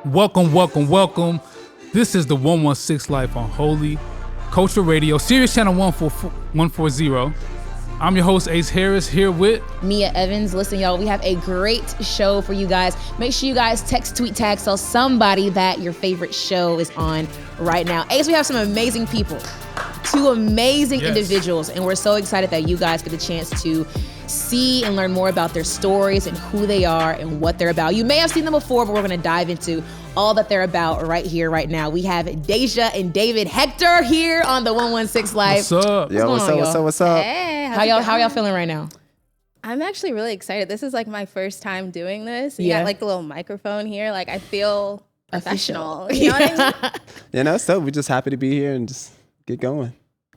Welcome. This is the 116 Life on Holy Culture Radio, Sirius Channel 140. I'm your host, Ace Harris, here with Meah Evans. Listen, y'all, we have a great show for you guys. Make sure you guys text, tweet, tag, tell somebody that your favorite show is on right now. Ace, we have some amazing people, two amazing individuals, and we're so excited that you guys get a chance to see and learn more about their stories and who they are and what they're about. You may have seen them before, but we're going to dive into all that they're about right here, right now. We have Dejah and David Hector here on the 116 Life. What's up? What's up? Hey, How y'all feeling right now? I'm actually really excited. This is like my first time doing this. You got like the little microphone here. Like I feel professional. You know what I mean? So we're just happy to be here and just get going.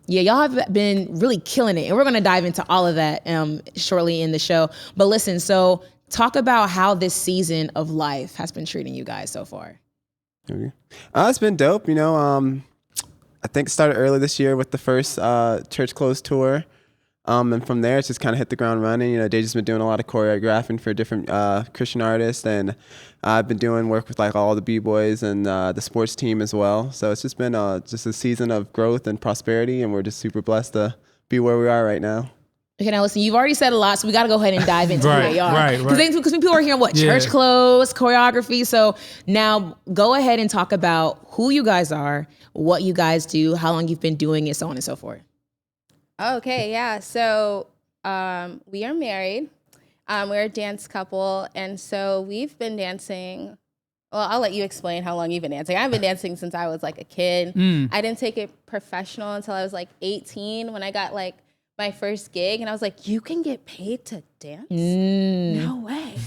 Yeah, y'all have been really killing it. And we're going to dive into all of that shortly in the show. But listen, so talk about how this season of life has been treating you guys so far. Okay. It's been dope. I think it started early this year with the first Church Closed tour. And from there, it's just kind of hit the ground running. Dejah's been doing a lot of choreographing for different Christian artists. And I've been doing work with like all the B-boys and the sports team as well. So it's just been just a season of growth and prosperity. And we're just super blessed to be where we are right now. Okay, now listen, you've already said a lot, so we got to go ahead and dive into who they are. Right. Because people are hearing church clothes, choreography. So now go ahead and talk about who you guys are, what you guys do, how long you've been doing it, so on and so forth. Okay, yeah. So we are married. We're a dance couple. And so we've been dancing. Well, I'll let you explain how long you've been dancing. I've been dancing since I was like a kid. I didn't take it professional until I was like 18 when I got like my first gig. And I was like, you can get paid to dance? No way.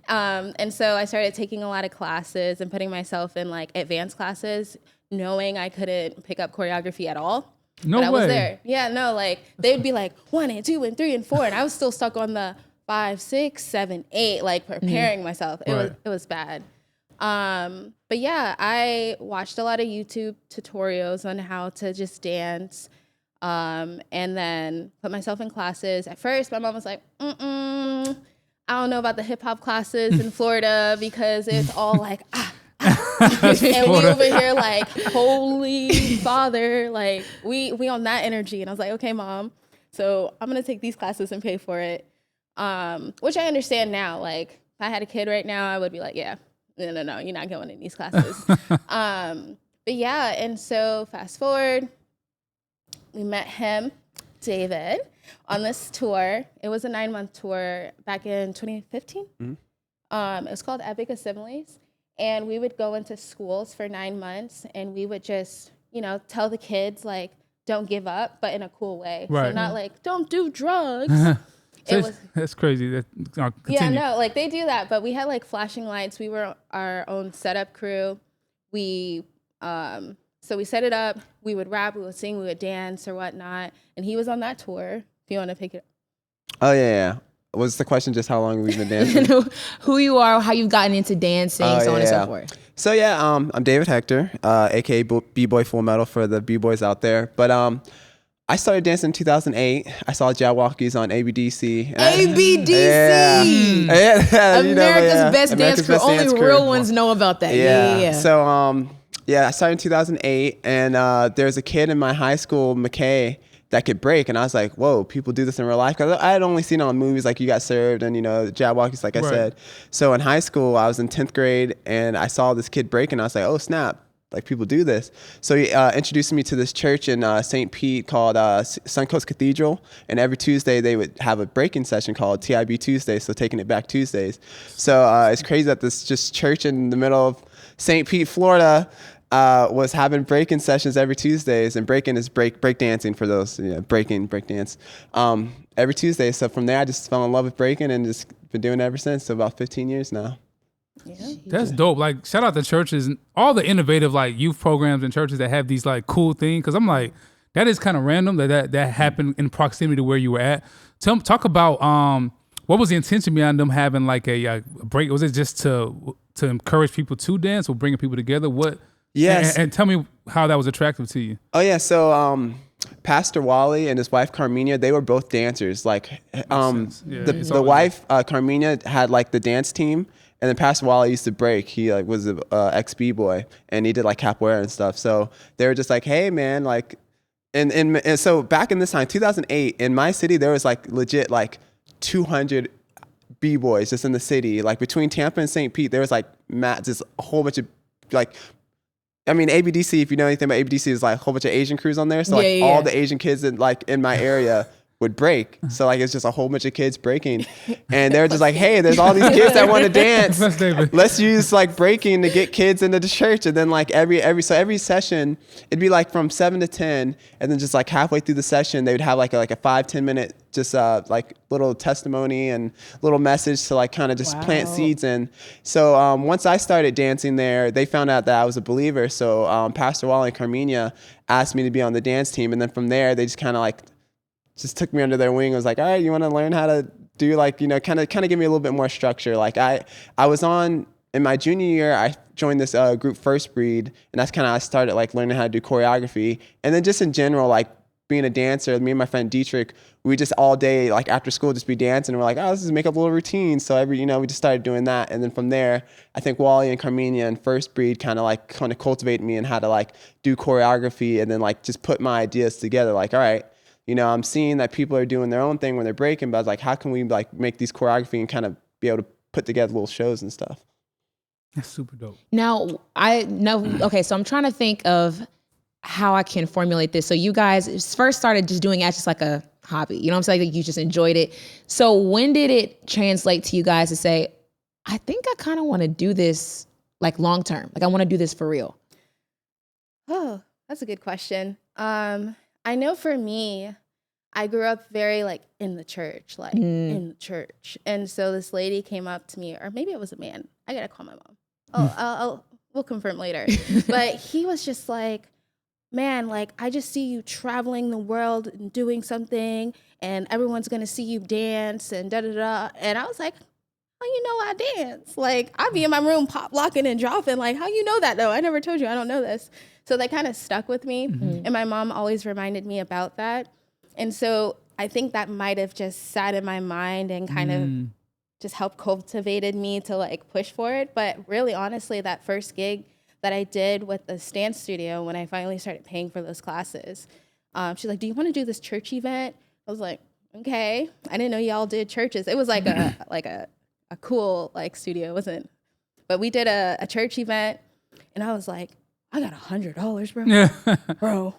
And so I started taking a lot of classes and putting myself in like advanced classes, knowing I couldn't pick up choreography at all. No but I way. was there. Yeah, no, like they would be like 1 and 2 and 3 and 4, and I was still stuck on the 5, 6, 7, 8, like preparing myself. It was bad. But yeah, I watched a lot of YouTube tutorials on how to just dance, and then put myself in classes. At first, my mom was like, I don't know about the hip hop classes in Florida because it's all like and we over here like, holy father, like we on that energy. And I was like, okay, mom, so I'm gonna take these classes and pay for it, which I understand now. Like if I had a kid right now, I would be like, no, you're not going in these classes. But yeah, and so fast forward, we met him, David, on this tour. It was a 9-month tour back in 2015. It was called Epic Assemblies. And we would go into schools for 9 months and we would just, tell the kids like, don't give up, but in a cool way. Right. So not like, don't do drugs. That's crazy. Like they do that, but we had like flashing lights. We were our own setup crew. So we set it up, we would rap, we would sing, we would dance or whatnot. And he was on that tour, if you want to pick it up. Oh, yeah. Was the question just how long we've been dancing? Who you are, how you've gotten into dancing, so on and so forth. So yeah, I'm David Hector, aka B-Boy Full Metal for the B-Boys out there. But I started dancing in 2008. I saw Jabwalkies on ABDC. ABDC! America's Best Dance Crew. Only real ones know about that. Yeah. So I started in 2008, and there's a kid in my high school, McKay, that could break. And I was like, whoa, people do this in real life? Because I had only seen it on movies like You Got Served and, Jabwalkies, like I said. So in high school, I was in 10th grade and I saw this kid break and I was like, oh, snap. Like people do this. So he introduced me to this church in St. Pete called Suncoast Cathedral. And every Tuesday they would have a breaking session called TIB Tuesday. So Taking It Back Tuesdays. So it's crazy that this just church in the middle of St. Pete, Florida, was having break-in sessions every Tuesdays, and break-in is break dancing for those, break dance, every Tuesday. So from there, I just fell in love with breaking and just been doing it ever since. So about 15 years now. Yeah. That's dope. Like shout out to churches and all the innovative like youth programs and churches that have these like cool things. Cause I'm like, that is kind of random that happened in proximity to where you were at. Talk about what was the intention behind them having like a break? Was it just to encourage people to dance or bringing people together? What? Yes. And tell me how that was attractive to you. Oh yeah. So Pastor Wally and his wife Carmina, they were both dancers. Like, the wife Carmina had like the dance team, and then Pastor Wally used to break. He like was a ex b-boy, and he did like capoeira and stuff. So they were just like, hey man, like, and so back in this time, 2008, in my city, there was like legit like 200 b-boys just in the city. Like between Tampa and St. Pete, there was like just a whole bunch of like. I mean, ABDC, if you know anything about ABDC, is like a whole bunch of Asian crews on there. So all the Asian kids in my area would break. So like it's just a whole bunch of kids breaking. And they're just like, hey, there's all these kids that want to dance. Let's use like breaking to get kids into the church. And then like every session, it'd be like from 7 to 10. And then just like halfway through the session, they would have like a 5-10 minute just like little testimony and little message to like kind of just plant seeds in. So once I started dancing there, they found out that I was a believer. So Pastor Wally and Carmina asked me to be on the dance team. And then from there, they just kind of like just took me under their wing. I was like, all right, you want to learn how to do like, you know, kind of give me a little bit more structure. Like I was in my junior year, I joined this group First Breed, and that's kind of, I started like learning how to do choreography. And then just in general, like being a dancer, me and my friend Dietrich, we just all day, like after school, just be dancing. And we're like, oh, let's just make up a little routine. So we just started doing that. And then from there, I think Wally and Carmina and First Breed kind of cultivated me in how to like do choreography and then like just put my ideas together. Like, all right, you know, I'm seeing that people are doing their own thing when they're breaking, but I was like, how can we like make these choreography and kind of be able to put together little shows and stuff? That's super dope. Now, okay, so I'm trying to think of how I can formulate this. So you guys first started just doing it as just like a hobby, you know what I'm saying? Like you just enjoyed it. So when did it translate to you guys to say, I think I kind of want to do this like long term. Like I want to do this for real. Oh, that's a good question. I know for me, I grew up very like in the church, in the church. And so this lady came up to me, or maybe it was a man. I got to call my mom. We'll confirm later. But he was just like, man, like, I just see you traveling the world and doing something, and everyone's going to see you dance and da-da-da. And I was like, how you know I dance? Like, I be in my room pop locking and dropping. Like, how you know that, though? I never told you. I don't know this. So that kind of stuck with me. Mm-hmm. And my mom always reminded me about that. And so I think that might have just sat in my mind and kind of just helped cultivated me to, like, push for it. But really, honestly, that first gig that I did with the dance studio, when I finally started paying for those classes, she's like, do you want to do this church event? I was like, okay. I didn't know y'all did churches. It was like a cool like studio, wasn't? But we did a church event, and I was like, I got $100, bro. Yeah. Bro,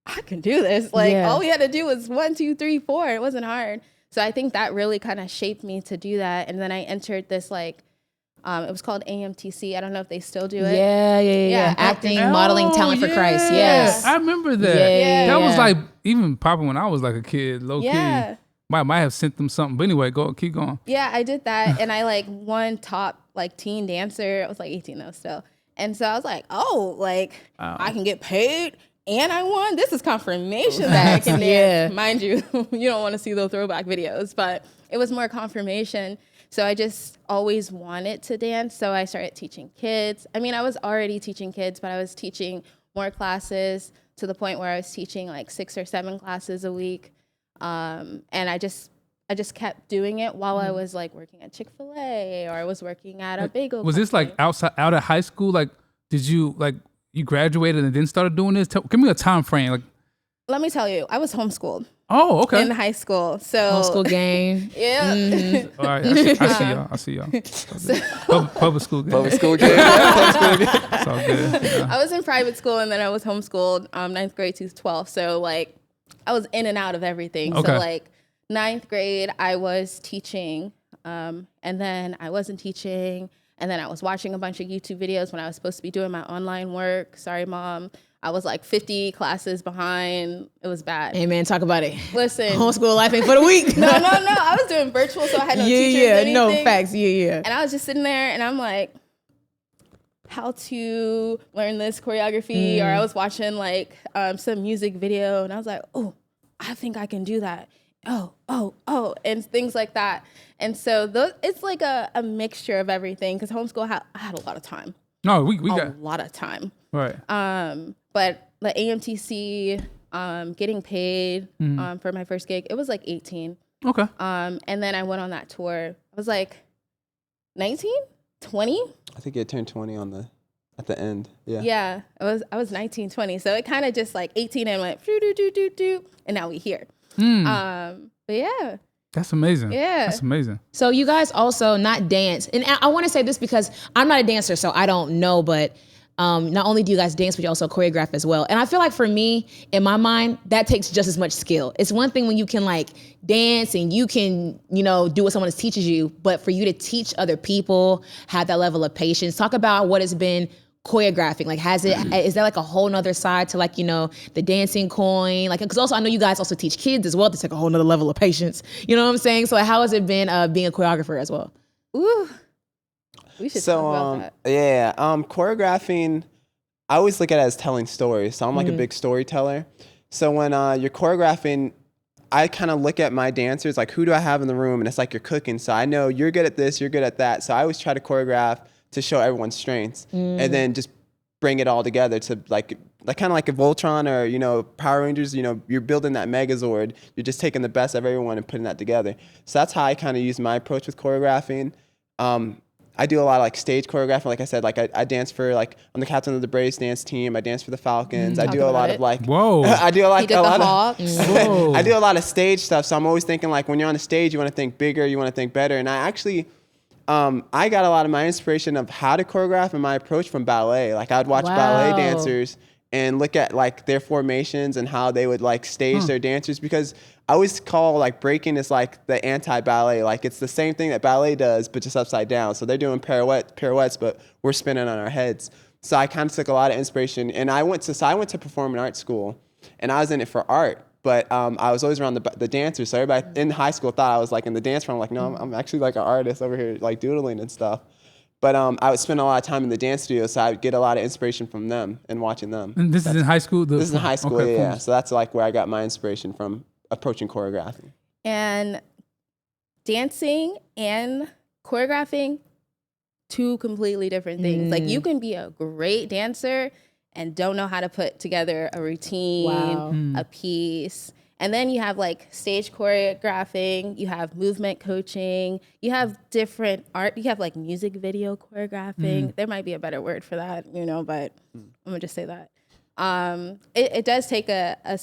I can do this. Like all we had to do was 1, 2, 3, 4. It wasn't hard. So I think that really kind of shaped me to do that. And then I entered this like, it was called AMTC. I don't know if they still do it. Yeah. Acting, modeling, talent for Christ. Yes. I remember that. That was like even popping when I was like a kid, low key. Might have sent them something. But anyway, keep going. Yeah, I did that. And I like won top like teen dancer. I was like 18 though still. And so I was like, oh, like I can get paid and I won. This is confirmation that I can dance. Mind you, you don't want to see those throwback videos, but it was more confirmation. So I just always wanted to dance. So I started teaching kids. I mean, I was already teaching kids, but I was teaching more classes to the point where I was teaching like 6 or 7 classes a week. And I just kept doing it while I was like working at Chick-fil-A or I was working at a bagel Was company. This like out of high school? Like, did you like you graduated and then started doing this? Give me a time frame. Like, let me tell you, I was homeschooled. Oh, okay. In high school, so homeschool gang. Yeah. Mm-hmm. All right, I see y'all. So, public school gang. Public school gang. It's all good. Yeah. I was in private school and then I was homeschooled 9th grade to 12th. So like I was in and out of everything. Okay. So like 9th grade, I was teaching, and then I wasn't teaching, and then I was watching a bunch of YouTube videos when I was supposed to be doing my online work. Sorry, Mom. I was like 50 classes behind. It was bad. Hey, man, talk about it. Listen. Homeschool life ain't for the week. No. I was doing virtual, so I had no teachers or anything. No facts. Yeah. And I was just sitting there, and I'm like, how to learn this choreography, or I was watching like some music video, and I was like, oh, I think I can do that. Oh, and things like that. And so it's like a mixture of everything, because homeschool, I had a lot of time. No, we got a lot of time. Right. But the AMTC getting paid for my first gig, it was like 18. Okay. And then I went on that tour. I was like 19, 20. I think it turned 20 at the end. Yeah. Yeah, I was 19, 20. So it kind of just like 18 and went do do do do do, and now we here. But yeah. That's amazing. Yeah. That's amazing. So you guys also not dance, and I want to say this because I'm not a dancer, so I don't know, but not only do you guys dance, but you also choreograph as well. And I feel like for me, in my mind, that takes just as much skill. It's one thing when you can like dance and you can, do what someone else teaches you, but for you to teach other people, have that level of patience. Talk about what has been choreographing. Like, is there like a whole nother side to like, the dancing coin? Like, because also I know you guys also teach kids as well. That's like a whole nother level of patience. You know what I'm saying? So how has it been being a choreographer as well? Ooh. We should talk about that. Yeah, choreographing, I always look at it as telling stories. So I'm like a big storyteller. So when you're choreographing, I kind of look at my dancers, like who do I have in the room? And it's like you're cooking. So I know you're good at this, you're good at that. So I always try to choreograph to show everyone's strengths and then just bring it all together to like kind of like a Voltron or, Power Rangers, you're building that Megazord. You're just taking the best of everyone and putting that together. So that's how I kind of use my approach with choreographing. I do a lot of like stage choreographing. Like I said, like I dance for like, I'm the captain of the Braves dance team. I dance for the Falcons. I do a lot of like, whoa. I do like a lot Hawks. of, I do a lot of stage stuff. So I'm always thinking like when you're on the stage, you want to think bigger, you want to think better. And I actually, I got a lot of my inspiration of how to choreograph and my approach from ballet. Like I'd watch ballet dancers and look at like their formations and how they would like stage their dancers, because I always call like breaking is like the anti-ballet. Like it's the same thing that ballet does, but just upside down. So they're doing pirouettes, but we're spinning on our heads. So I kind of took a lot of inspiration, and I went to performing arts school, and I was in it for art. But I was always around the dancers. So everybody in high school thought I was like in the dance front. I'm like, no, I'm actually like an artist over here, like doodling and stuff. But I would spend a lot of time in the dance studio, so I would get a lot of inspiration from them and watching them. And this is in high school? This is in high school, okay, yeah. cool. So that's like where I got my inspiration from approaching choreography. And dancing and choreographing, two completely different things. Like you can be a great dancer and don't know how to put together a routine, a piece. And then you have like stage choreographing, you have movement coaching, you have different art, you have like music video choreographing. There might be a better word for that, but I'm gonna just say that. It does take a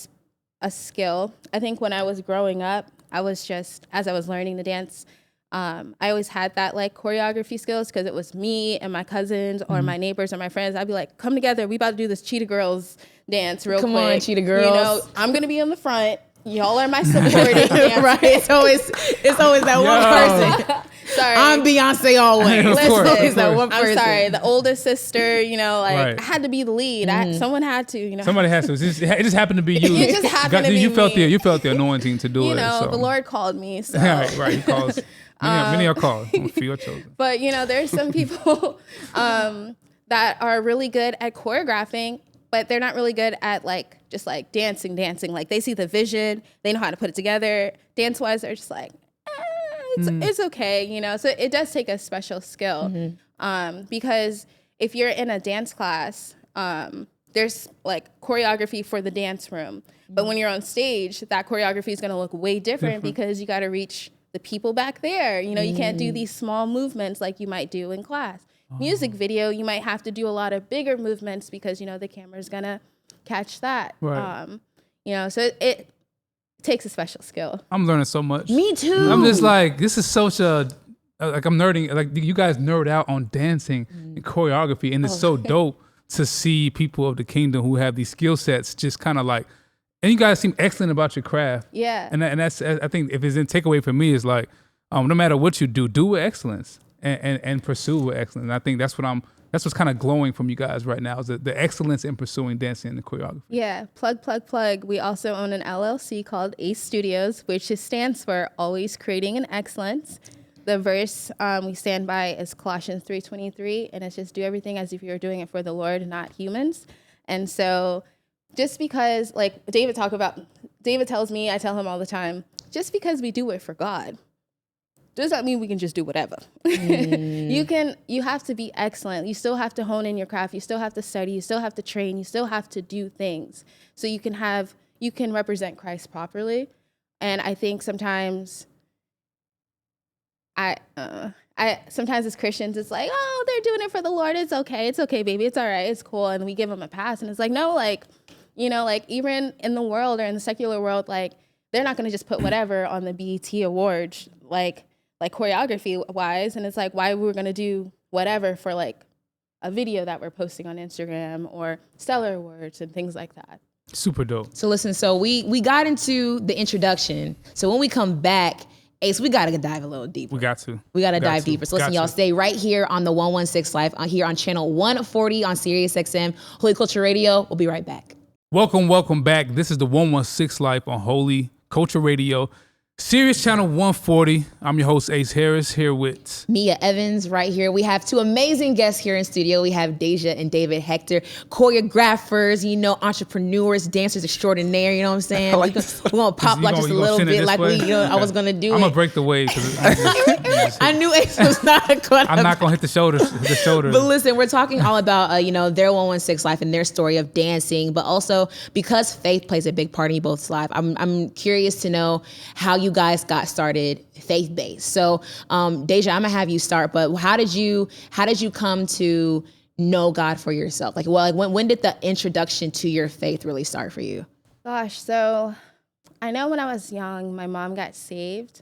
skill. I think when I was growing up, as I was learning the dance, I always had that like choreography skills because it was me and my cousins or my neighbors or my friends. I'd be like, come together, we about to do this Cheetah Girls dance real quick. Come on, Cheetah Girls. I'm gonna be in the front. Y'all are my supporting dancers. Right? It's always that one person. Sorry. I'm Beyonce always. Of course, Listen, of that course. one person. I'm sorry, the older sister, Right. I had to be the lead. Someone had to, Somebody has to. It just happened to be you. It just happened to be you felt me. You felt the anointing to do it. So. the Lord called me. So. right. He calls. Many are called. Few are chosen. But, there's some people that are really good at choreographing, but they're not really good at just dancing. Like they see the vision, they know how to put it together. Dance-wise, they're just like, it's okay, So it does take a special skill because if you're in a dance class, there's like choreography for the dance room. But when you're on stage, that choreography is going to look way different because you got to reach the people back there. You can't do these small movements like you might do in class. Music video, you might have to do a lot of bigger movements because, the camera's going to catch that. Right. So it takes a special skill. I'm learning so much. Me too. I'm just like, this is such a, like I'm nerding, like you guys nerd out on dancing and choreography, and it's so dope to see people of the kingdom who have these skill sets just kind of like, and you guys seem excellent about your craft. Yeah. And that's, I think if it's a takeaway for me is like, no matter what you do with excellence and pursue with excellence. And I think that's what's kind of glowing from you guys right now is the excellence in pursuing dancing and the choreography. Yeah, plug. We also own an LLC called ACE Studios, which stands for Always Creating in Excellence. The verse we stand by is Colossians 3:23, and it's just do everything as if you're doing it for the Lord, not humans. And so just because, like David tells me, I tell him all the time, just because we do it for God does not mean we can just do whatever. You have to be excellent. You still have to hone in your craft. You still have to study. You still have to train. You still have to do things so you can you can represent Christ properly. And I think sometimes sometimes as Christians, it's like, oh, they're doing it for the Lord. It's okay, baby. It's all right. It's cool. And we give them a pass. And it's like, no, like, you know, like even in the world or in the secular world, like they're not going to just put whatever on the BET Awards, like choreography wise. And it's like, why we're going to do whatever for like a video that we're posting on Instagram or Stellar Awards and things like that. Super dope. So listen, so we got into the introduction. So when we come back, Ace, we got to dive a little deeper. We got to dive deeper. So listen, y'all, stay right here on the 116 Life, here on channel 140 on Sirius XM, Holy Culture Radio. We'll be right back. Welcome back. This is the 116 Life on Holy Culture Radio, Sirius Channel 140. I'm your host, Ace Harris, here with Meah Evans right here. We have two amazing guests here in studio. We have Dejah and David Hector, choreographers, you know, entrepreneurs, dancers extraordinaire, you know what I'm saying? We're going to pop like just a little bit like we, you know, I was going to do. I'm going to break the wave. I knew Ace was not going to. I'm not going to hit the shoulders. But listen, we're talking all about, you know, their 116 Life and their story of dancing, but also because faith plays a big part in both lives. I'm curious to know how you guys got started faith-based. So, Dejah, I'm gonna have you start, but how did you come to know God for yourself? Like, well, like when did the introduction to your faith really start for you? Gosh, so I know when I was young, my mom got saved.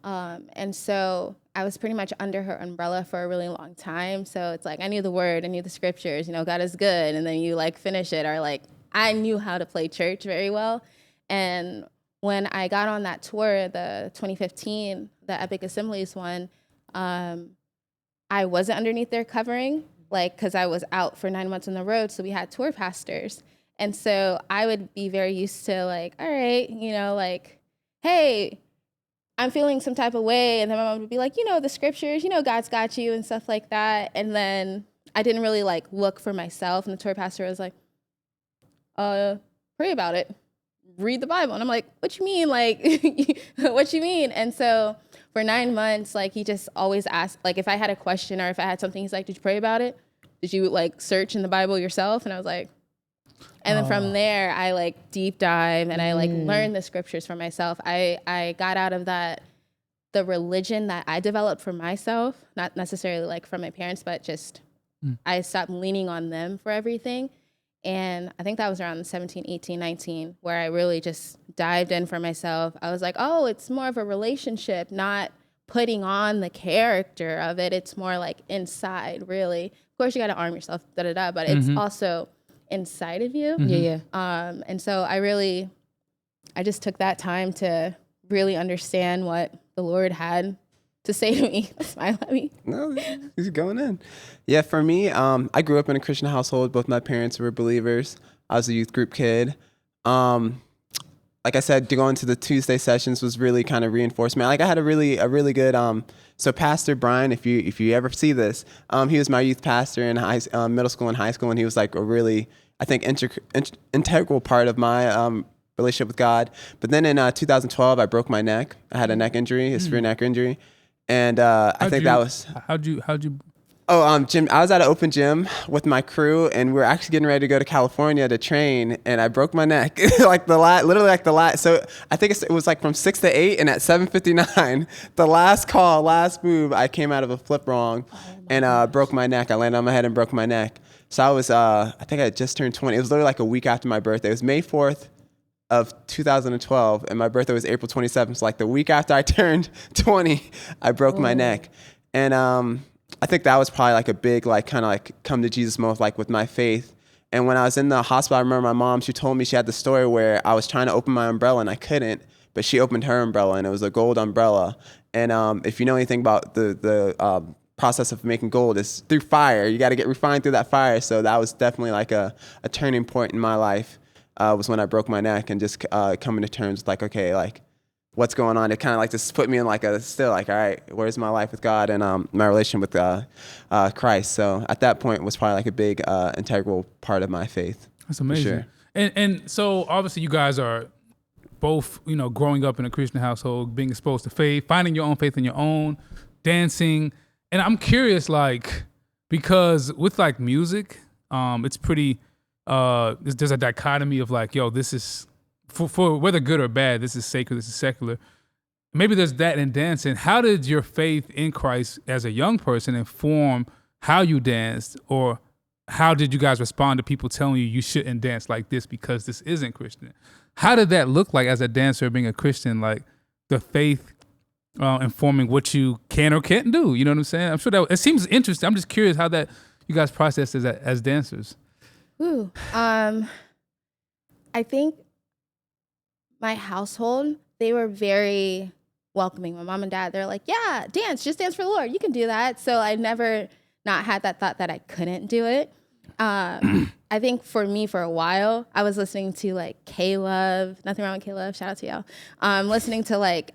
And so I was pretty much under her umbrella for a really long time. So it's like, I knew the word, I knew the scriptures, you know, God is good. And then you like finish it, or like, I knew how to play church very well. And when I got on that tour, the 2015, the Epic Assemblies one, I wasn't underneath their covering, like, because I was out for 9 months on the road. So we had tour pastors. And so I would be very used to like, all right, you know, like, hey, I'm feeling some type of way. And then my mom would be like, you know, the scriptures, you know, God's got you and stuff like that. And then I didn't really like look for myself. And the tour pastor was like, pray about it. Read the Bible. And I'm like, what you mean? Like, what you mean? And so for 9 months, like he just always asked, like if I had a question or if I had something, he's like, did you pray about it? Did you like search in the Bible yourself? And I was like, and then from there, I like deep dive and I like learned the scriptures for myself. I got out of that, the religion that I developed for myself, not necessarily like from my parents, but just I stopped leaning on them for everything. And I think that was around 17, 18, 19, where I really just dived in for myself. I was like, oh, it's more of a relationship, not putting on the character of it. It's more like inside, really. Of course, you got to arm yourself, but it's also inside of you. Yeah. And so I just took that time to really understand what the Lord had to say to me. Smile at me. No, he's going in. Yeah, for me, I grew up in a Christian household. Both my parents were believers. I was a youth group kid. Like I said, going to the Tuesday sessions was really kind of reinforcement. Like I had a really good. So Pastor Brian, if you ever see this, he was my youth pastor in middle school and high school, and he was like a really, I think, integral part of my relationship with God. But then in 2012, I broke my neck. I had a neck injury, a severe neck injury. And how'd you? Oh, gym. I was at an open gym with my crew, and we were actually getting ready to go to California to train, and I broke my neck, So I think it was like from 6 to 8, and at 7:59, the last move, I came out of a flip wrong, and broke my neck. I landed on my head and broke my neck. So I was, I think I had just turned 20. It was literally like a week after my birthday. It was May 4th. Of 2012, and my birthday was April 27th. So like the week after I turned 20, I broke my neck. And I think that was probably like a big, like kind of like come to Jesus moment, like with my faith. And when I was in the hospital, I remember my mom, she told me she had the story where I was trying to open my umbrella and I couldn't, but she opened her umbrella and it was a gold umbrella. And if you know anything about the process of making gold, is through fire. You got to get refined through that fire. So that was definitely like a turning point in my life. Was when I broke my neck and just coming to terms with like, okay, like what's going on? It kind of like just put me in like all right, where's my life with God and my relationship with Christ. So at that point was probably like a big integral part of my faith. That's amazing. Sure. And so obviously you guys are both, you know, growing up in a Christian household, being exposed to faith, finding your own faith in your own, dancing. And I'm curious, like, because with like music, it's pretty, there's a dichotomy of like, yo, this is for whether good or bad, this is sacred, this is secular. Maybe there's that in dancing. How did your faith in Christ as a young person inform how you danced, or how did you guys respond to people telling you shouldn't dance like this because this isn't Christian? How did that look like as a dancer being a Christian, like the faith informing what you can or can't do? You know what I'm saying? I'm sure that it seems interesting. I'm just curious how that you guys process as dancers. Ooh, I think my household, they were very welcoming. My mom and dad, they're like, yeah, just dance for the Lord. You can do that. So I never not had that thought that I couldn't do it. I think for me, for a while, I was listening to like K-Love. Nothing wrong with K-Love. Shout out to y'all. Listening to like,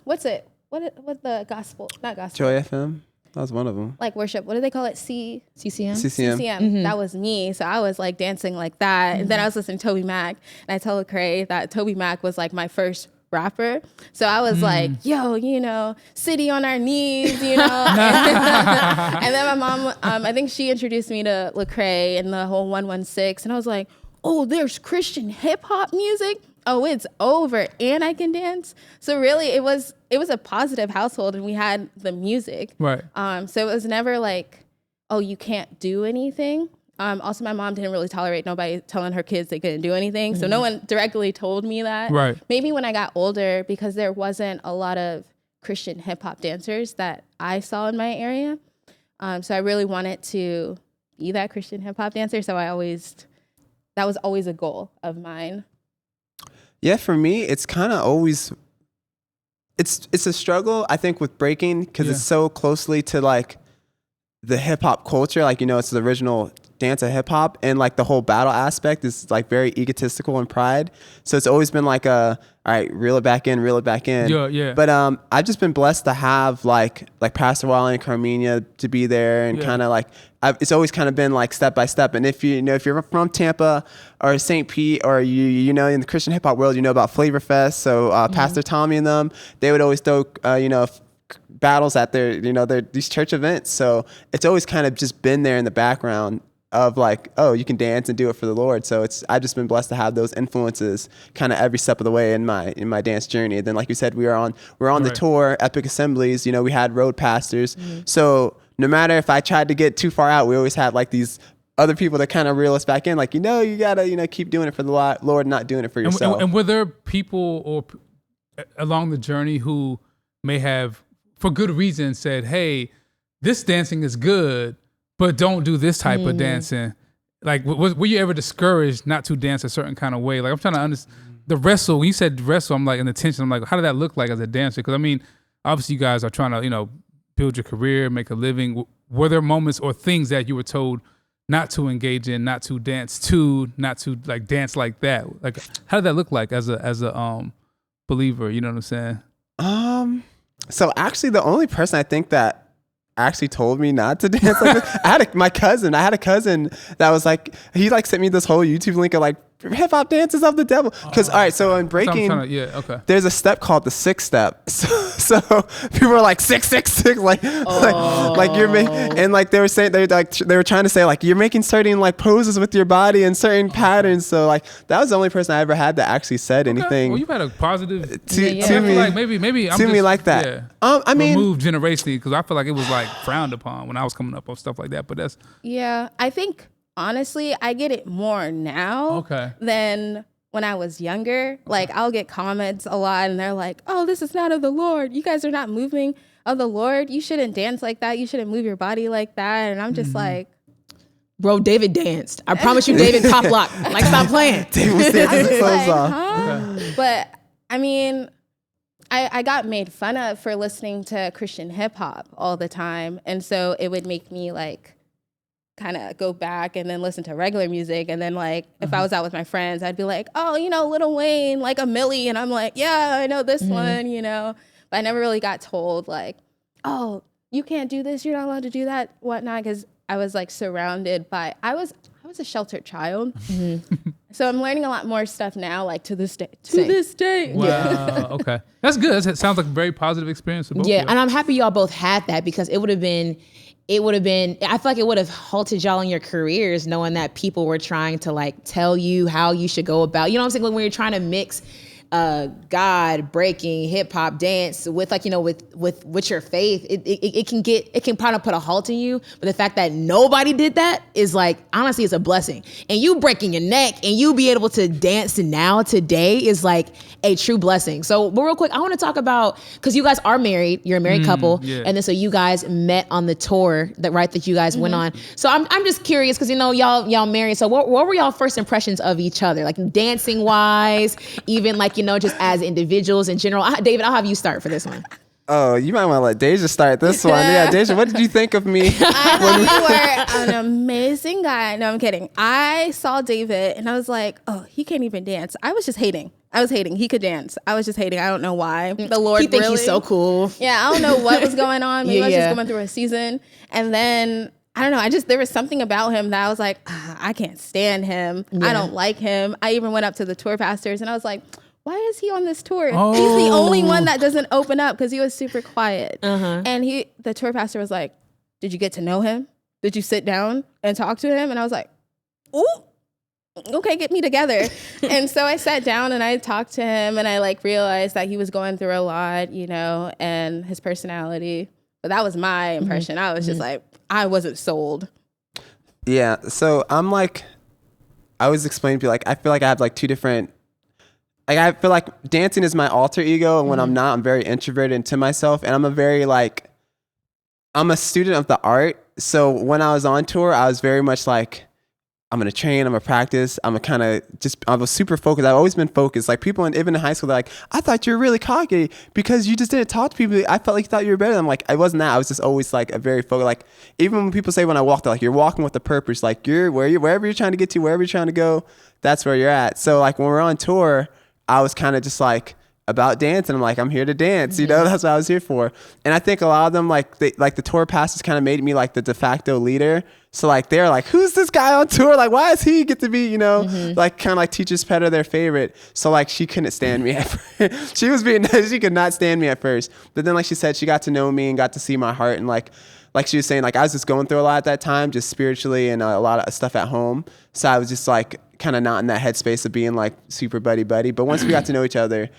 what's the gospel? Not gospel. Joy FM. That was one of them. Like worship. What do they call it? CCM. CCM. CCM. That was me. So I was like dancing like that. And then I was listening to Toby Mac. And I told Cray that Toby Mac was like my first rapper. So I was like, yo, city on our knees, and then my mom, I think she introduced me to Lecrae and the whole 116. And I was like, oh, there's Christian hip hop music. Oh, it's over and I can dance. So really it was a positive household, and we had the music. Right. So it was never like, oh, you can't do anything. Also, my mom didn't really tolerate nobody telling her kids they couldn't do anything. So no one directly told me that. Right. Maybe when I got older, because there wasn't a lot of Christian hip hop dancers that I saw in my area. So I really wanted to be that Christian hip hop dancer. So that was always a goal of mine. Yeah, for me, it's kind of always, it's a struggle, I think, with breaking, because it's so closely to like the hip hop culture. Like, it's the original dance of hip hop, and like the whole battle aspect is like very egotistical and pride. So it's always been like all right, reel it back in. Yeah. But I've just been blessed to have like Pastor Wally and Carmenia to be there, and kind of like it's always kind of been like step by step. And if you're from Tampa or St. Pete, or you know in the Christian hip hop world, about Flavor Fest. So Pastor Tommy and them, they would always throw battles at their these church events. So it's always kind of just been there in the background of like, oh, you can dance and do it for the Lord. So I've just been blessed to have those influences kind of every step of the way in my dance journey. And then, like you said, we're on the tour, Epic Assemblies. We had road pastors. So no matter if I tried to get too far out, we always had like these other people that kind of reel us back in. Like, you gotta keep doing it for the Lord, not doing it for yourself. And were there people or along the journey who may have, for good reason, said, hey, this dancing is good, but don't do this type of dancing? Like, were you ever discouraged not to dance a certain kind of way? Like, I'm trying to understand the wrestle. When you said wrestle, I'm like, in the tension, I'm like, how did that look like as a dancer? Because I mean, obviously you guys are trying to, build your career, make a living. Were there moments or things that you were told not to engage in, not to dance to, not to like dance like that? Like, how did that look like as a believer? You know what I'm saying? So actually, the only person I think that actually told me not to dance like this, I had a cousin that was like, he like sent me this whole YouTube link of like hip hop dances of the devil. Because all right, so in breaking, there's a step called the 6 step. So people are like 666, like you're and like they were saying they were trying to say like you're making certain like poses with your body and certain patterns. So like that was the only person I ever had that actually said anything. Well, you've had a positive to me, like maybe I'm to just, me like that. Yeah, I mean, removed generationally, because I feel like it was like frowned upon when I was coming up on stuff like that. But that's I think honestly I get it more now than when I was younger. Like I'll get comments a lot and they're like, oh, this is not of the Lord. You guys are not moving of the Lord. You shouldn't dance like that. You shouldn't move your body like that. And I'm just like, bro, David danced. I promise you, David top lock. Like, stop playing. David was dancing his clothes off. Huh? But I mean, I got made fun of for listening to Christian hip hop all the time. And so it would make me like kind of go back and then listen to regular music. And then like, if I was out with my friends, I'd be like, oh, Lil Wayne, like a Millie. And I'm like, yeah, I know this one, But I never really got told like, oh, you can't do this. You're not allowed to do that, whatnot. Because I was like surrounded by, I was a sheltered child. So I'm learning a lot more stuff now, like to this day. Wow. Okay. That's good. That sounds like a very positive experience for both of you. And I'm happy y'all both had that, because it would have been it would have been, I feel like it would have halted y'all in your careers knowing that people were trying to like tell you how you should go about, you know what I'm saying? When you're trying to mix God, breaking, hip hop, dance with like, you know, with your faith, it can probably put a halt in you. But the fact that nobody did that is like, honestly, it's a blessing. And you breaking your neck and you be able to dance now today is like a true blessing. So, but real quick, I want to talk about, because you guys are married, you're a married couple. Yeah. And then so you guys met on the tour that you guys went on. So I'm just curious, because you know, y'all married. So what were y'all first impressions of each other? Like dancing wise, even like, you know, just as individuals in general. David, I'll have you start for this one. Oh, you might want to let Dejah start this one. Yeah, Dejah, what did you think of me? I thought you were an amazing guy. No, I'm kidding. I saw David and I was like, oh, he can't even dance. I was just hating. He could dance. I was just hating. I don't know why. The Lord He thinks he's so cool. Yeah, I don't know what was going on. Maybe I was Yeah. just going through a season. And then, I don't know. There was something about him that I was like, I can't stand him. Yeah. I don't like him. I even went up to the tour pastors and I was like, why is he on this tour? He's the only one that doesn't open up because he was super quiet. And the tour pastor was like, did you get to know him? Did you sit down and talk to him? And I was like, ooh, okay, get me together. And so I sat down and I talked to him and I like realized that he was going through a lot, you know, and his personality. But that was my impression. I was just like, I wasn't sold. Yeah, so I'm like, I always explain to people, like, I feel like I have like two different, like, I feel like dancing is my alter ego, and when I'm not, I'm very introverted into myself, and I'm I'm a student of the art. So when I was on tour, I was very much like, I'm gonna train, I'm gonna practice, I was super focused. I've always been focused. Like people, even in high school, they're like, I thought you were really cocky because you just didn't talk to people. I felt like you thought you were better. I'm like, I wasn't that. I was just always like a very focused. Like even when people say when I walk, they're like, you're walking with a purpose. Like wherever you're trying to get to, wherever you're trying to go, that's where you're at. So like when we're on tour, I was kind of just like about dance, and I'm like, I'm here to dance, you know, that's what I was here for. And I think a lot of them, like the tour pastors kind of made me like the de facto leader. So like they're like, who's this guy on tour? Like, why does he get to be, you know, like kind of like teacher's pet or their favorite? So like she couldn't stand me at first. She could not stand me at first. But then like she said, she got to know me and got to see my heart, and like she was saying, like I was just going through a lot at that time, just spiritually, and a lot of stuff at home. So I was just like kind of not in that headspace of being like super buddy. But once we got to know each other,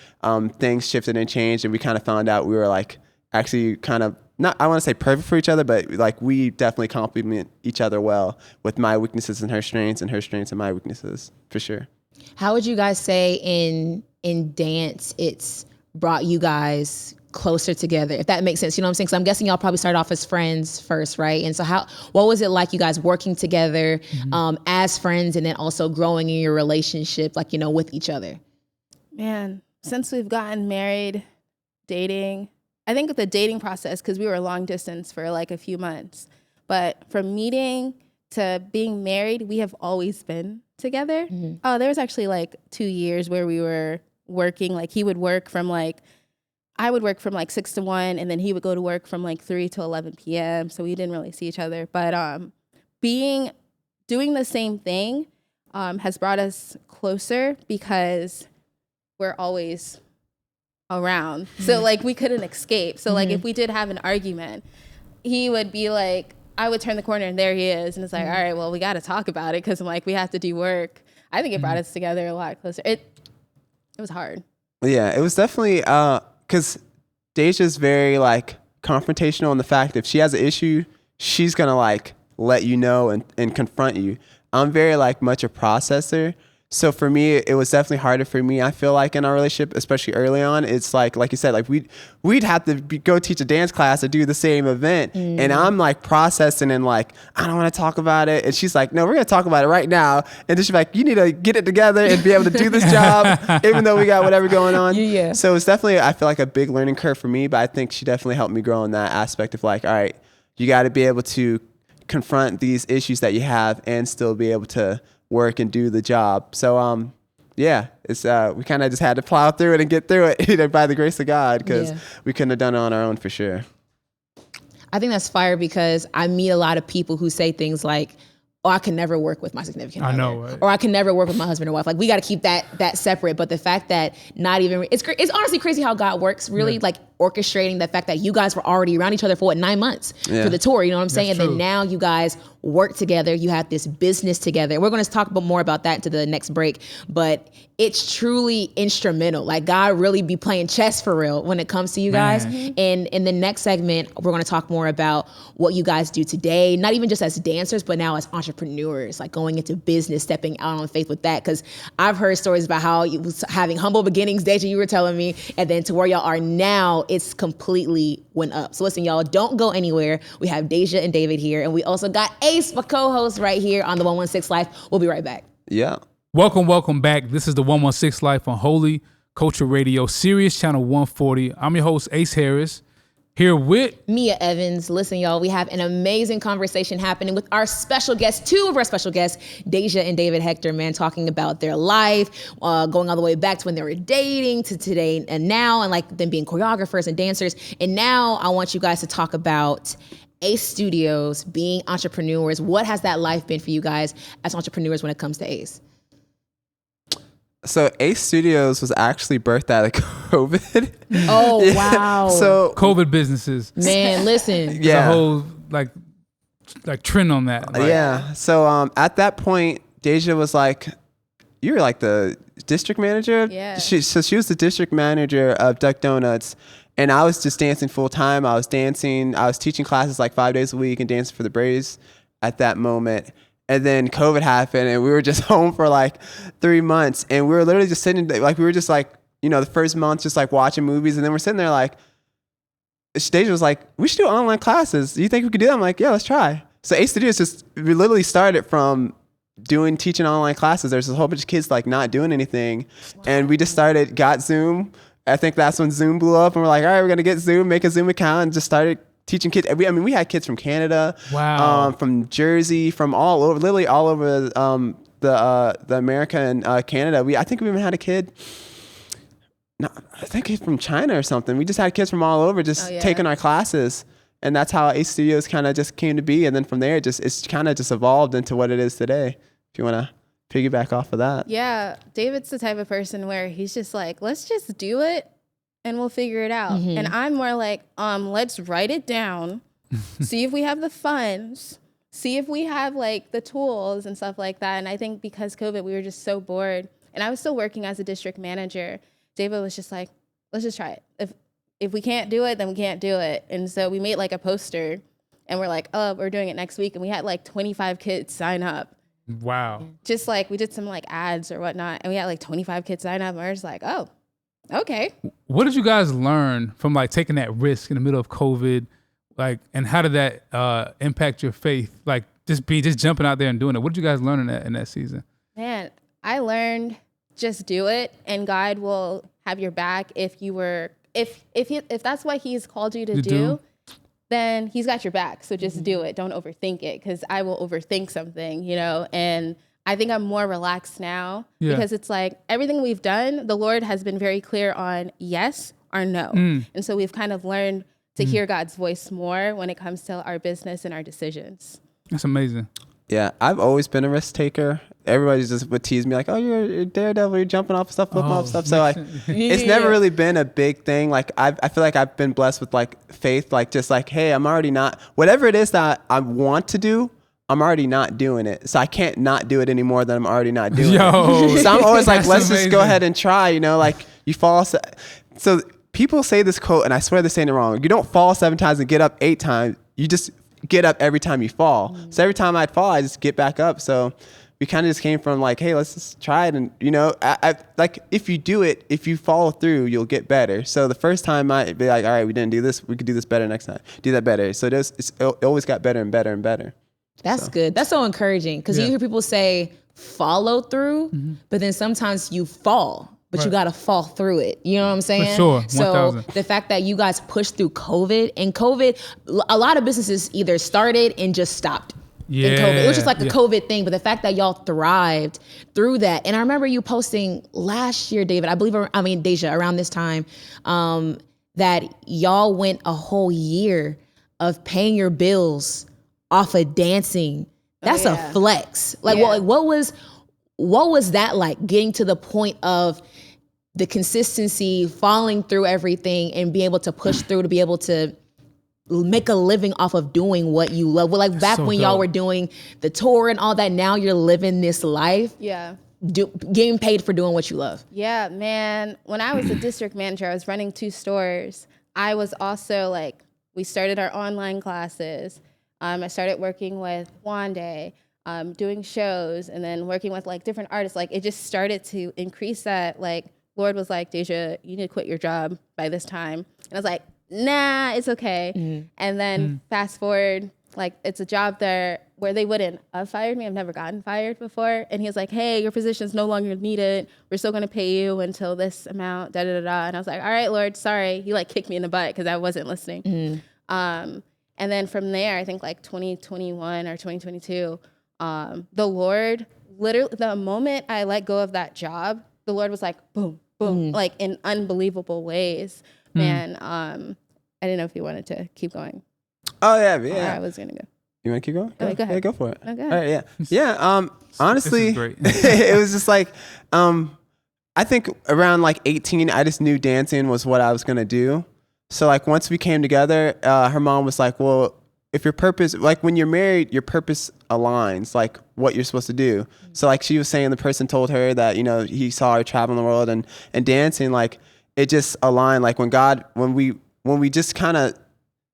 things shifted and changed, and we kind of found out we were like actually kind of not, I want to say perfect for each other, but like we definitely complement each other well, with my weaknesses and her strengths and my weaknesses, for sure. How would you guys say in dance it's brought you guys closer together, if that makes sense? You know what I'm saying? So I'm guessing y'all probably started off as friends first, right? And so what was it like you guys working together as friends, and then also growing in your relationship, like, you know, with each other? Man, since we've gotten married, dating, I think with the dating process, because we were long distance for like a few months, but from meeting to being married, we have always been together. Oh, there was actually like 2 years where we were working, like he would work from like, I would work from like 6 to 1, and then he would go to work from like 3 to 11 p.m. So we didn't really see each other. But doing the same thing has brought us closer because we're always around. So like we couldn't escape. So like if we did have an argument, he would be like, I would turn the corner and there he is. And it's like, all right, well, we got to talk about it because I'm like, we have to do work. I think it brought us together a lot closer. It was hard. Yeah, it was definitely, because Dejah's very like confrontational in the fact that if she has an issue, she's gonna like let you know and confront you. I'm very like much a processor. So for me, it was definitely harder for me. I feel like in our relationship, especially early on, it's like you said, like we'd have to go teach a dance class or do the same event. And I'm like processing and like, I don't want to talk about it. And she's like, no, we're going to talk about it right now. And then she's like, you need to get it together and be able to do this job, even though we got whatever going on. Yeah. So it's definitely, I feel like a big learning curve for me, but I think she definitely helped me grow in that aspect of like, all right, you got to be able to confront these issues that you have and still be able to work and do the job. So yeah, it's we kind of just had to plow through it and get through it, you know, by the grace of God, because we couldn't have done it on our own for sure. I think that's fire, because I meet a lot of people who say things like, oh, I can never work with my significant other. I know, right? Or I can never work with my husband or wife. Like, we got to keep that separate. But the fact that not even, it's honestly crazy how God works, really, like orchestrating the fact that you guys were already around each other for 9 months for the tour, you know what I'm saying? That's And true. then now you guys work together, you have this business together. We're going to talk more about that into the next break, but it's truly instrumental. Like, God really be playing chess for real when it comes to you guys. And in the next segment, we're going to talk more about what you guys do today, not even just as dancers, but now as entrepreneurs, like going into business, stepping out on faith with that. Because I've heard stories about how you was having humble beginnings, Dejah, you were telling me, and then to where y'all are now, it's completely went up. So listen, y'all, don't go anywhere. We have Dejah and David here, and we also got Ace, my co-host, right here on the 116 Life. We'll be right back. Yeah. Welcome back. This is the 116 Life on Holy Culture Radio, Sirius Channel 140. I'm your host, Ace Harris, here with Meah Evans. Listen, y'all, we have an amazing conversation happening with our special guests, two of our special guests, Dejah and David Hector, man, talking about their life, going all the way back to when they were dating to today and now, and like them being choreographers and dancers. And now I want you guys to talk about Ace Studios, being entrepreneurs. What has that life been for you guys as entrepreneurs when it comes to Ace? So Ace Studios was actually birthed out of COVID. Oh, wow. So COVID businesses. Man, listen. There's a whole like trend on that. Like, yeah. So at that point, Dejah was like, you were like the district manager? Yeah. She was the district manager of Duck Donuts. And I was just dancing full time. I was teaching classes like 5 days a week and dancing for the Braves at that moment. And then COVID happened and we were just home for like 3 months. And we were literally just sitting, like, we were just like, you know, the first month just like watching movies. And then we're sitting there like, Dejah was like, we should do online classes. Do you think we could do that? I'm like, yeah, let's try. So Ace Studios we literally started from teaching online classes. There's a whole bunch of kids like not doing anything. Wow. And we just got Zoom. I think that's when Zoom blew up and we're like, all right, we're going to get Zoom, make a Zoom account, and just started teaching kids. We had kids from Canada, from Jersey, from all over, literally all over the America and Canada. I think we even had a kid, I think he's from China or something. We just had kids from all over just taking our classes. And that's how Ace Studios kind of just came to be. And then from there, it's kind of just evolved into what it is today. If you want to piggyback off of that. Yeah, David's the type of person where he's just like, let's just do it and we'll figure it out. Mm-hmm. And I'm more like, let's write it down, see if we have the funds, see if we have like the tools and stuff like that. And I think because COVID, we were just so bored. And I was still working as a district manager. David was just like, let's just try it. If we can't do it, then we can't do it. And so we made like a poster and we're like, oh, we're doing it next week. And we had like 25 kids sign up. Wow. Just like we did some like ads or whatnot, and we had like 25 kids sign up, and we're just like, oh, okay. What did you guys learn from like taking that risk in the middle of COVID? Like, and how did that impact your faith? Like just jumping out there and doing it. What did you guys learn in that season? Man, I learned just do it, and God will have your back if that's what He's called you to do. Then He's got your back. So just do it. Don't overthink it, because I will overthink something, you know? And I think I'm more relaxed now because it's like everything we've done, the Lord has been very clear on yes or no. And so we've kind of learned to hear God's voice more when it comes to our business and our decisions. That's amazing. Yeah, I've always been a risk taker. Everybody just would tease me like, oh, you're a daredevil, you're jumping off stuff, flipping off stuff. So like, it's never really been a big thing. Like I feel like I've been blessed with like faith, like just like, hey, I'm already not, whatever it is that I want to do, I'm already not doing it. So I can't not do it any more than I'm already not doing it. So I'm always like, let's just go ahead and try, you know, like you fall. So people say this quote, and I swear they're saying it wrong. You don't fall 7 times and get up 8 times. You just get up every time you fall. So every time I'd fall, I just get back up. So we kind of just came from like, hey, let's just try it. And, you know, I like if you do it, if you follow through, you'll get better. So the first time I'd be like, all right, we didn't do this. We could do this better next time. Do that better. So it always got better and better and better. That's good. That's so encouraging, because you hear people say follow through, but then sometimes you fall. But you got to fall through it. You know what I'm saying? For sure. So 1,000. the fact that you guys pushed through COVID, and COVID, a lot of businesses either started and just stopped in COVID. It was just like a COVID thing. But the fact that y'all thrived through that. And I remember you posting last year, David, Dejah, around this time, that y'all went a whole year of paying your bills off of dancing That's a flex. Like, what was that like, getting to the point of the consistency, following through everything, and being able to push through to be able to make a living off of doing what you love? Well, like back when y'all were doing the tour and all that, now you're living this life. Yeah. Getting paid for doing what you love. Yeah, man. When I was a district manager, I was running 2 stores. I was also like, we started our online classes. I started working with Wande, doing shows, and then working with like different artists. Like it just started to increase that. Like Lord was like, Dejah, you need to quit your job by this time. And I was like, nah, it's okay. And then fast forward, like it's a job there where they wouldn't have fired me. I've never gotten fired before. And he was like, hey, your position's no longer needed. We're still gonna pay you until this amount, da da da da. And I was like, all right, Lord, sorry. He like kicked me in the butt because I wasn't listening. And then from there, I think like 2021 or 2022, the Lord, literally the moment I let go of that job, the Lord was like, boom, boom, like in unbelievable ways. Man, I didn't know if you wanted to keep going. Oh yeah. I was gonna go. You want to keep going? Go ahead. Yeah, go for it. No, go All ahead. right, yeah. Honestly, great. it was just like, I think around like 18, I just knew dancing was what I was gonna do. So like once we came together, her mom was like, well, if your purpose, like when you're married, your purpose aligns, like what you're supposed to do. So like she was saying, the person told her that, you know, he saw her traveling the world and dancing, like it just aligned. Like when we just kind of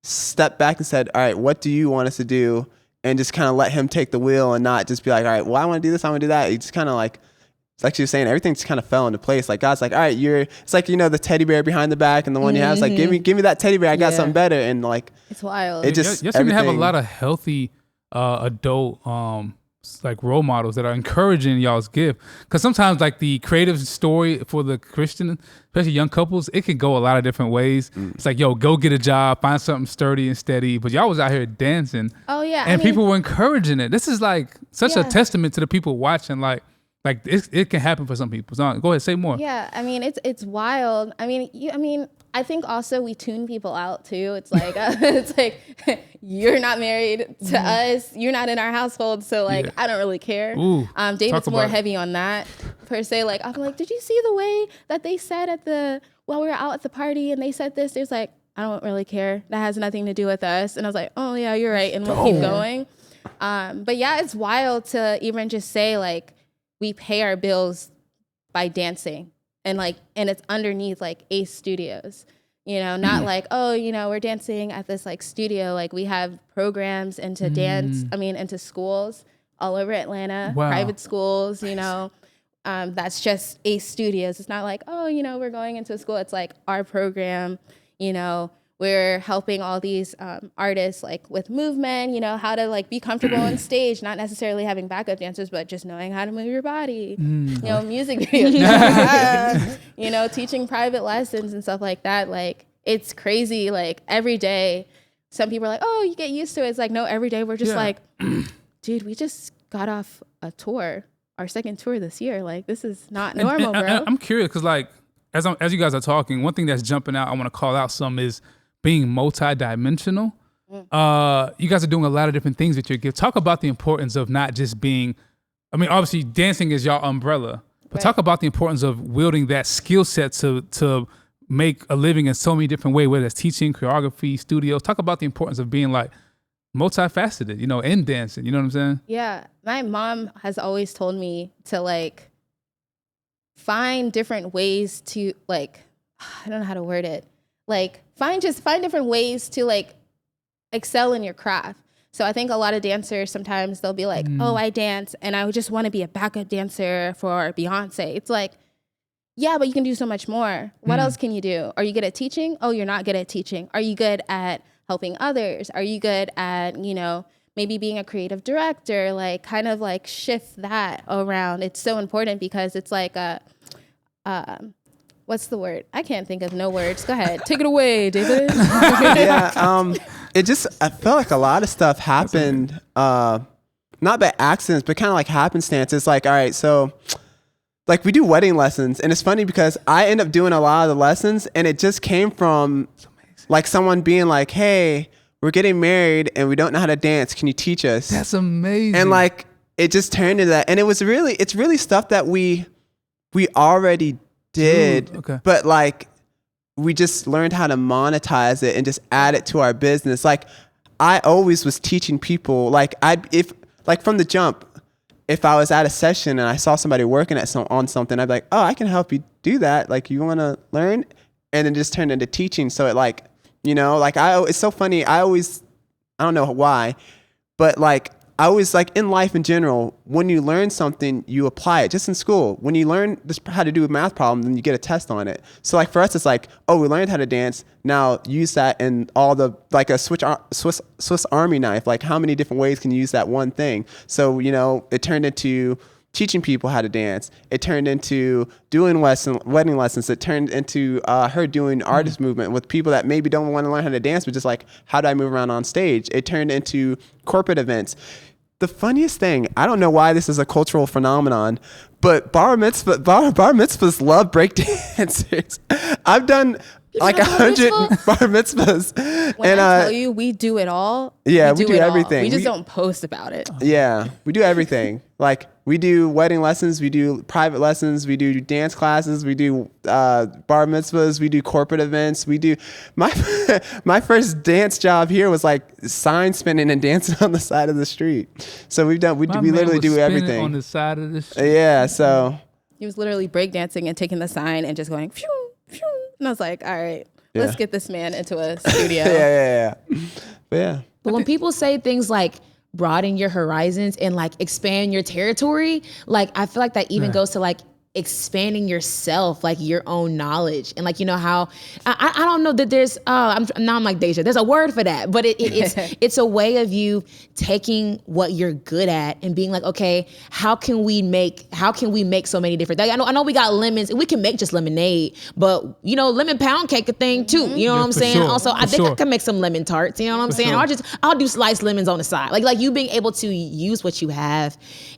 stepped back and said, all right, what do you want us to do? And just kind of let him take the wheel and not just be like, all right, well, I want to do this, I want to do that. It's just kind of like she was saying, everything just kind of fell into place. Like God's like, all right, it's like, you know, the teddy bear behind the back and the one you have is like, give me that teddy bear. I got something better. And like, it's wild. It just, you seem to have a lot of healthy adult like role models that are encouraging y'all's gift. Because sometimes like the creative story for the Christian, especially young couples, it can go a lot of different ways. It's like, yo, go get a job, find something sturdy and steady. But y'all was out here dancing. Oh yeah. And people were encouraging it. This is like such a testament to the people watching. Like it can happen for some people. So go ahead, say more. Yeah, I mean it's wild. I mean, I think also we tune people out too. It's like you're not married to us. You're not in our household, so like I don't really care. Ooh, David's more heavy on that per se. Like I'm like, did you see the way that they said while we were out at the party and they said this? There's like, I don't really care. That has nothing to do with us. And I was like, oh yeah, you're right, and we'll keep going. But yeah, it's wild to even just say like, we pay our bills by dancing and it's underneath like Ace Studios, you know, not like, oh, you know, we're dancing at this like studio. Like we have programs into into schools all over Atlanta, private schools, you know, that's just Ace Studios. It's not like, oh, you know, we're going into a school. It's like our program, you know, we're helping all these artists like with movement, you know, how to like be comfortable on stage, not necessarily having backup dancers, but just knowing how to move your body, you know, music videos, you know, teaching private lessons and stuff like that. Like it's crazy. Like every day, some people are like, oh, you get used to it. It's like, no, every day we're just like, dude, we just got off a tour, our second tour this year. Like this is not normal, bro. I'm curious because like, as you guys are talking, one thing that's jumping out, I want to call out some is being multi-dimensional. You guys are doing a lot of different things with your gift. Talk about the importance of not just being, I mean, obviously dancing is your umbrella, but talk about the importance of wielding that skill set to make a living in so many different ways, whether it's teaching, choreography, studios. Talk about the importance of being like multifaceted, you know, in dancing. You know what I'm saying? Yeah. My mom has always told me to like find different ways to like, I don't know how to word it. Like find different ways to like excel in your craft. So I think a lot of dancers, sometimes they'll be like, oh, I dance and I would just want to be a backup dancer for Beyonce. It's like, yeah, but you can do so much more. What else can you do? Are you good at teaching? Oh, you're not good at teaching. Are you good at helping others? Are you good at, you know, maybe being a creative director? Like kind of like shift that around. It's so important because it's like what's the word? I can't think of no words. Go ahead. Take it away, David. I felt like a lot of stuff happened, not by accidents, but kind of like happenstance. It's like, all right, so like we do wedding lessons and it's funny because I end up doing a lot of the lessons and it just came from like someone being like, hey, we're getting married and we don't know how to dance. Can you teach us? That's amazing. And like, it just turned into that. And it's really stuff that we already did, but like, we just learned how to monetize it and just add it to our business. Like, I always was teaching people, like from the jump, if I was at a session and I saw somebody working on something, I'd be like, oh, I can help you do that. Like, you want to learn? And then just turned into teaching. So it like, you know, like it's so funny. I don't know why, but like, I always like in life in general, when you learn something, you apply it. Just in school, when you learn how to do a math problem, then you get a test on it. So like for us, it's like, oh, we learned how to dance. Now use that in all the, like a Swiss Army knife. Like how many different ways can you use that one thing? So, you know, it turned into teaching people how to dance. It turned into doing wedding lessons. It turned into her doing artist movement with people that maybe don't want to learn how to dance, but just like, how do I move around on stage? It turned into corporate events. The funniest thing, I don't know why this is a cultural phenomenon, but bar mitzvahs love break dancers. I've done like 100 bar mitzvahs. When I tell you, we do it all. Yeah, we do everything. We just don't post about it. Yeah, we do everything. Like, we do wedding lessons, we do private lessons, we do dance classes, we do bar mitzvahs, we do corporate events, we do my first dance job here was like sign spinning and dancing on the side of the street. So we literally do everything on the side of the street. Yeah, so he was literally breakdancing and taking the sign and just going phew, phew. And I was like, all right, let's get this man into a studio. yeah. But yeah. But when people say things like broaden your horizons and like expand your territory, like I feel like that even goes to like expanding yourself, like your own knowledge. And like, you know how, I don't know that there's, I'm like Dejah, there's a word for that, but it's a way of you taking what you're good at and being like, okay, how can we make so many different things? I know we got lemons, we can make just lemonade, but you know, lemon pound cake a thing too. You know what I'm saying? Sure, also, I think I can make some lemon tarts, you know what I'm saying? Sure. I'll do sliced lemons on the side. Like you being able to use what you have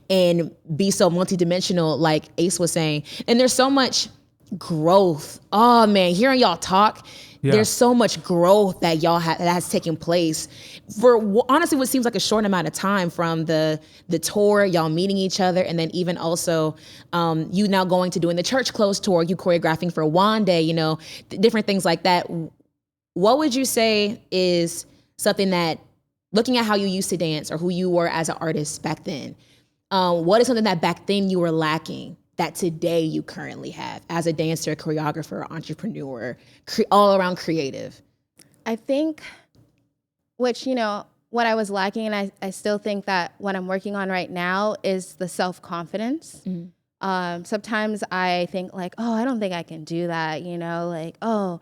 and be so multidimensional, like Ace was saying. And there's so much growth. Oh man, hearing y'all talk, there's so much growth that y'all that has taken place for honestly what seems like a short amount of time, from the tour, y'all meeting each other, and then even also you now going to doing the church clothes tour, you choreographing for Wande, you know, different things like that. What would you say is something that, looking at how you used to dance or who you were as an artist back then, what is something that back then you were lacking that today you currently have as a dancer, choreographer, entrepreneur, all around creative? I think, which, you know, what I was lacking, and I still think that what I'm working on right now is the self-confidence. Mm-hmm. Sometimes I think like, oh, I don't think I can do that, you know, like, oh,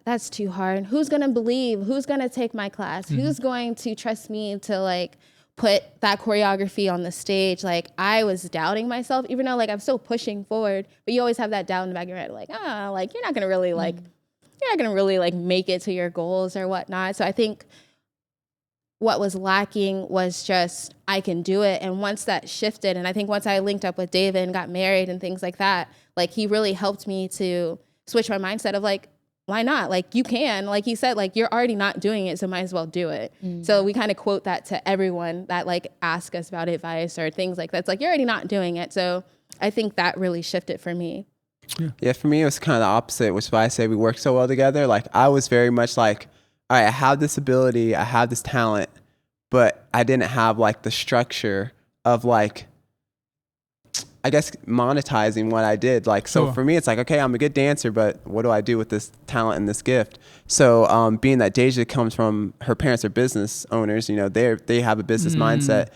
that's too hard. Who's gonna believe? Who's gonna take my class? Mm-hmm. Who's going to trust me to like put that choreography on the stage? Like, I was doubting myself, even though like I'm still pushing forward, but you always have that doubt in the back of your head, like, like you're not gonna really like make it to your goals or whatnot. So I think what was lacking was just, I can do it. And once that shifted, and I think once I linked up with David and got married and things like that, like he really helped me to switch my mindset of like, why not? Like, you can, like he said, like, you're already not doing it, so might as well do it. Mm-hmm. So we kind of quote that to everyone that like ask us about advice or things like that. It's like, you're already not doing it. So I think that really shifted for me. Yeah, for me, it was kind of the opposite, which is why I say we work so well together. Like, I was very much like, all right, I have this ability, I have this talent, but I didn't have like the structure of like, I guess, monetizing what I did. Like, so for me, it's like, okay, I'm a good dancer, but what do I do with this talent and this gift? So being that Dejah comes from, her parents are business owners, you know, they have a business mindset.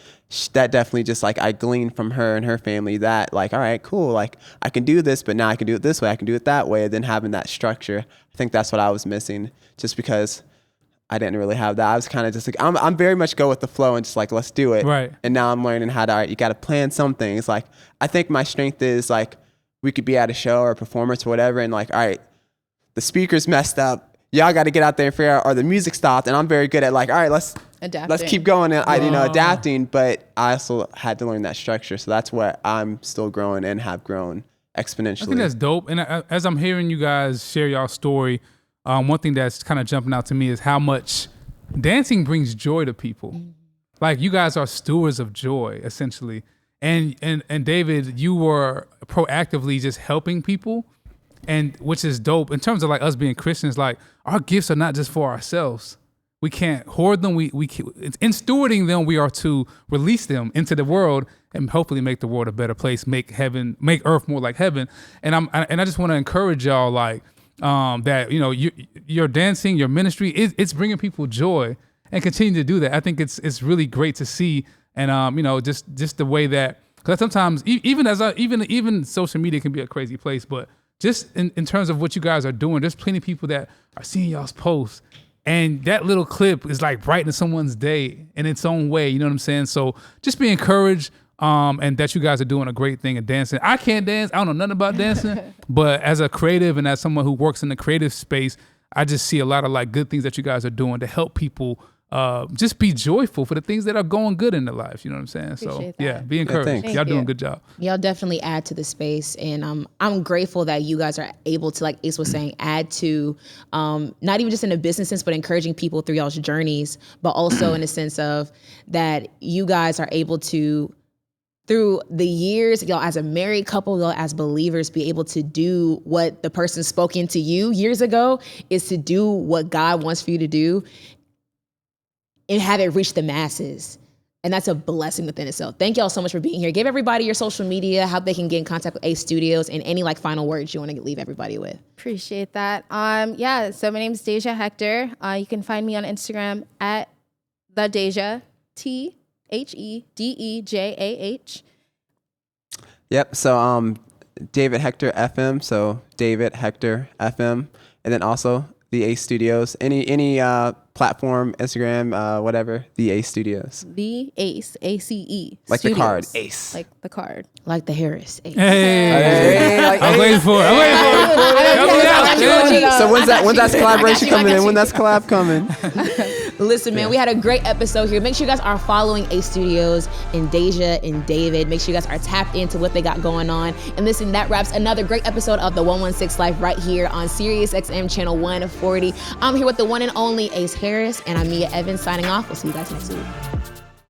That definitely just like, I gleaned from her and her family that like, all right, cool. Like, I can do this, but now I can do it this way. I can do it that way. And then having that structure, I think that's what I was missing, just because I didn't really have that. I was kind of just like, I'm very much go with the flow and just like, let's do it. Right. And now I'm learning how to, all right, you got to plan some things. Like, I think my strength is like, we could be at a show or a performance or whatever, and like, all right, the speaker's messed up. Y'all got to get out there and figure out, or the music stopped. And I'm very good at like, all right, let's keep going and adapting. But I also had to learn that structure. So that's what I'm still growing and have grown exponentially. I think that's dope. And as I'm hearing you guys share y'all story, one thing that's kind of jumping out to me is how much dancing brings joy to people. Like you guys are stewards of joy, essentially. And David, you were proactively just helping people, and which is dope in terms of like us being Christians. Like our gifts are not just for ourselves. We can't hoard them. We in stewarding them, we are to release them into the world and hopefully make the world a better place, make earth more like heaven. And I just want to encourage y'all like that, you know, your dancing, your ministry, it's bringing people joy, and continue to do that. I think it's really great to see. And you know, just the way that, because sometimes even social media can be a crazy place, but just in terms of what you guys are doing, there's plenty of people that are seeing y'all's posts, and that little clip is like brightening someone's day in its own way. You know what I'm saying? So just be encouraged, and that you guys are doing a great thing in dancing. I can't dance. I don't know nothing about dancing, but as a creative and as someone who works in the creative space, I just see a lot of like good things that you guys are doing to help people. Just be joyful for the things that are going good in their life. You know what I'm saying? Appreciate So that. be encouraged. Thanks. Y'all doing a good job. Y'all definitely add to the space, and I'm grateful that you guys are able to, like Ace was saying, add to not even just in a business sense, but encouraging people through y'all's journeys, but also in a sense of that you guys are able to, through the years, y'all as a married couple, y'all as believers, be able to do what the person spoke into you years ago, is to do what God wants for you to do and have it reach the masses. And that's a blessing within itself. Thank y'all so much for being here. Give everybody your social media, how they can get in contact with Ace Studios, and any like final words you want to leave everybody with. Appreciate that. Yeah, so my name's Dejah Hector. You can find me on Instagram at the Dejah, THEDEJAH. Yep. So David Hector FM. So David Hector FM, and then also the Ace Studios. Any platform, Instagram, whatever. The Ace Studios. The Ace, ACE. Like Studios. the card, Ace. Like the card. Like the Harris. Ace. Hey, I'm waiting for it. So when's that collaboration coming in? When that's collab coming? Listen, man, we had a great episode here. Make sure you guys are following Ace Studios and Dejah and David. Make sure you guys are tapped into what they got going on. And listen, that wraps another great episode of the 116 Life right here on Sirius XM Channel 140. I'm here with the one and only Ace Harris, and I'm Meah Evans signing off. We'll see you guys next week.